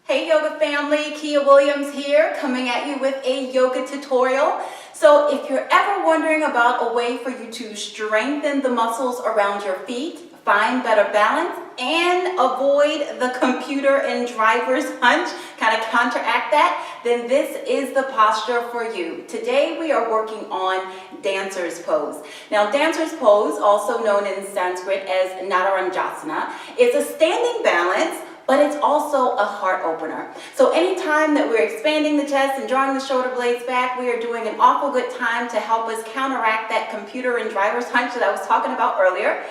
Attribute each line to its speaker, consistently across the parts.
Speaker 1: Hey yoga family, Keya Williams here, coming at you with a yoga tutorial. So if you're ever wondering about a way for you to strengthen the muscles around your feet, find better balance, and avoid the computer and driver's hunch, kind of counteract that, then this is the posture for you. Today we are working on dancer's pose. Now dancer's pose, also known in Sanskrit as nataranjasana, is a standing balance, but it's also a heart opener. So anytime that we're expanding the chest and drawing the shoulder blades back, we are doing an awful good time to help us counteract that computer and driver's hunch that I was talking about earlier.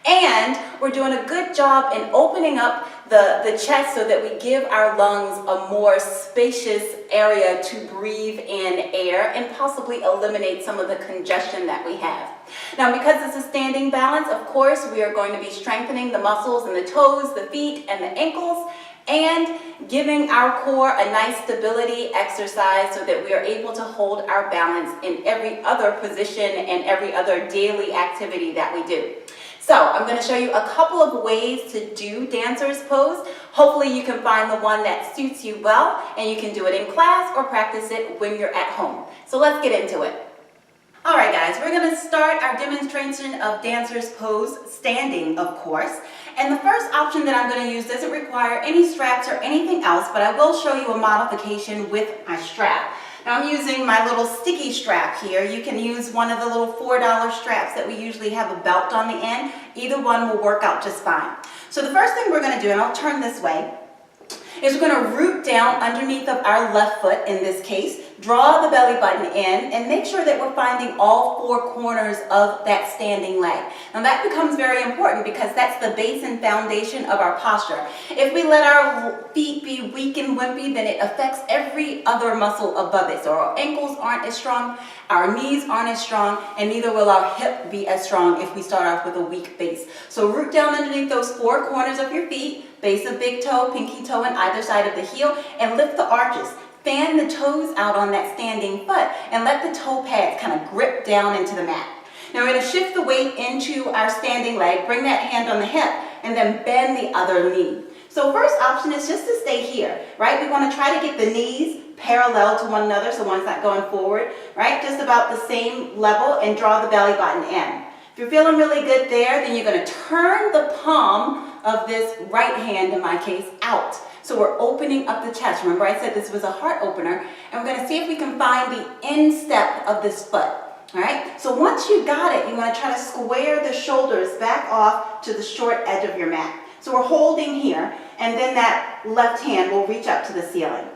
Speaker 1: And we're doing a good job in opening up the chest so that we give our lungs a more spacious area to breathe in air and possibly eliminate some of the congestion that we have. Now, because it's a standing balance, of course, we are going to be strengthening the muscles in the toes, the feet, and the ankles, and giving our core a nice stability exercise so that we are able to hold our balance in every other position and every other daily activity that we do. So I'm going to show you a couple of ways to do dancer's pose. Hopefully you can find the one that suits you well, and you can do it in class or practice it when you're at home. So let's get into it. Alright guys, we're going to start our demonstration of dancer's pose, standing of course. And the first option that I'm going to use doesn't require any straps or anything else, but I will show you a modification with my strap. Now I'm using my little sticky strap here. You can use one of the little $4 straps that we usually have a belt on the end. Either one will work out just fine. So the first thing we're going to do, and I'll turn this way, is we're going to root down underneath of our left foot in this case, draw the belly button in, and make sure that we're finding all four corners of that standing leg. Now that becomes very important because that's the base and foundation of our posture. If we let our feet be weak and wimpy, then it affects every other muscle above it. So our ankles aren't as strong, our knees aren't as strong, and neither will our hip be as strong if we start off with a weak base. So root down underneath those four corners of your feet, base of big toe, pinky toe on either side of the heel, and lift the arches. Fan the toes out on that standing foot and let the toe pads kind of grip down into the mat. Now we're going to shift the weight into our standing leg, bring that hand on the hip, and then bend the other knee. So first option is just to stay here, right? We want to try to get the knees parallel to one another so one's not going forward, right? Just about the same level, and draw the belly button in. If you're feeling really good there, then you're going to turn the palm of this right hand, in my case, out. So we're opening up the chest. Remember I said this was a heart opener, and we're going to see if we can find the instep of this foot. All right, so once you got it, you want to try to square the shoulders back off to the short edge of your mat. So we're holding here, and then that left hand will reach up to the ceiling.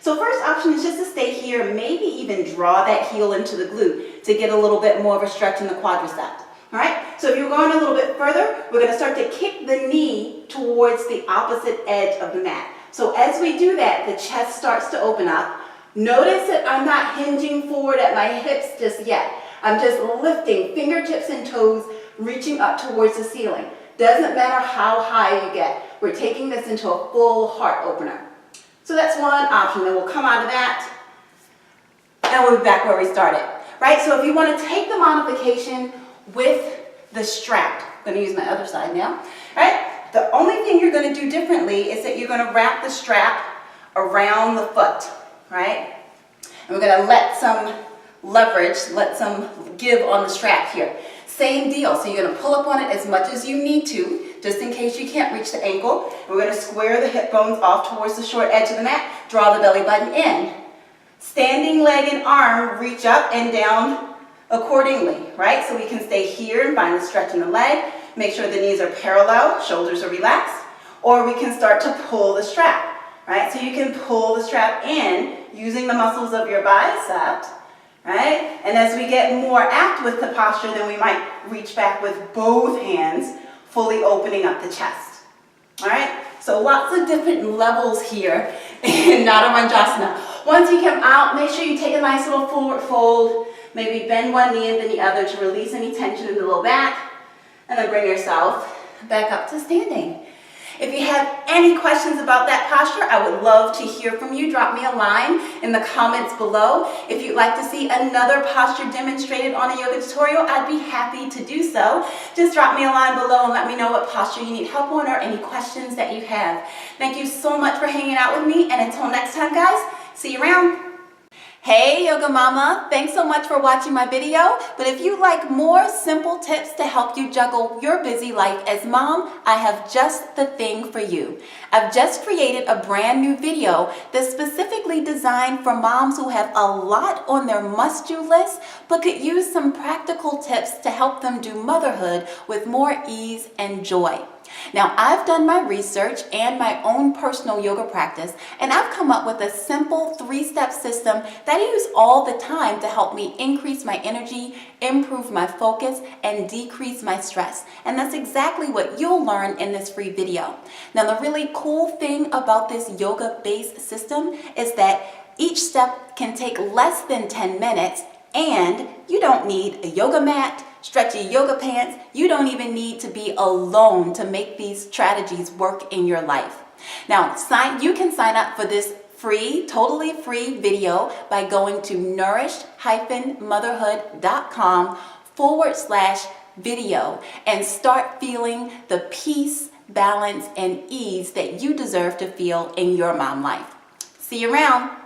Speaker 1: So first option is just to stay here, maybe even draw that heel into the glute to get a little bit more of a stretch in the quadriceps. All right, so if you're going a little bit further, we're going to start to kick the knee towards the opposite edge of the mat. So as we do that, the chest starts to open up. Notice that I'm not hinging forward at my hips just yet. I'm just lifting fingertips and toes, reaching up towards the ceiling. Doesn't matter how high you get. We're taking this into a full heart opener. So that's one option. Then we'll come out of that, and we'll be back where we started. Right, so if you want to take the modification with the strap, I'm going to use my other side now, right? The only thing you're going to do differently is that you're going to wrap the strap around the foot, right? And we're going to let some leverage, let some give on the strap here. Same deal, so you're going to pull up on it as much as you need to, just in case you can't reach the ankle. We're going to square the hip bones off towards the short edge of the mat, draw the belly button in. Standing leg and arm reach up and down accordingly, right? So we can stay here and find the stretch in the leg. Make sure the knees are parallel, shoulders are relaxed, or we can start to pull the strap, right? So you can pull the strap in using the muscles of your bicep, right? And as we get more apt with the posture, then we might reach back with both hands, fully opening up the chest, all right? So lots of different levels here in nataranjasana. Once you come out, make sure you take a nice little forward fold, maybe bend one knee and then the other to release any tension in the low back, and then bring yourself back up to standing. If you have any questions about that posture, I would love to hear from you. Drop me a line in the comments below. If you'd like to see another posture demonstrated on a yoga tutorial, I'd be happy to do so. Just drop me a line below and let me know what posture you need help on or any questions that you have. Thank you so much for hanging out with me, and until next time, guys, see you around. Hey Yoga Mama, thanks so much for watching my video, but if you'd like more simple tips to help you juggle your busy life as mom, I have just the thing for you. I've just created a brand new video that's specifically designed for moms who have a lot on their must-do list, but could use some practical tips to help them do motherhood with more ease and joy. Now, I've done my research and my own personal yoga practice, and I've come up with a simple 3-step system that I use all the time to help me increase my energy, improve my focus, and decrease my stress. And that's exactly what you'll learn in this free video. Now, the really cool thing about this yoga-based system is that each step can take less than 10 minutes, and you don't need a yoga mat, stretchy yoga pants. You don't even need to be alone to make these strategies work in your life. Now, you can sign up for this totally free video by going to nourished-motherhood.com/video and start feeling the peace, balance, and ease that you deserve to feel in your mom life. See you around.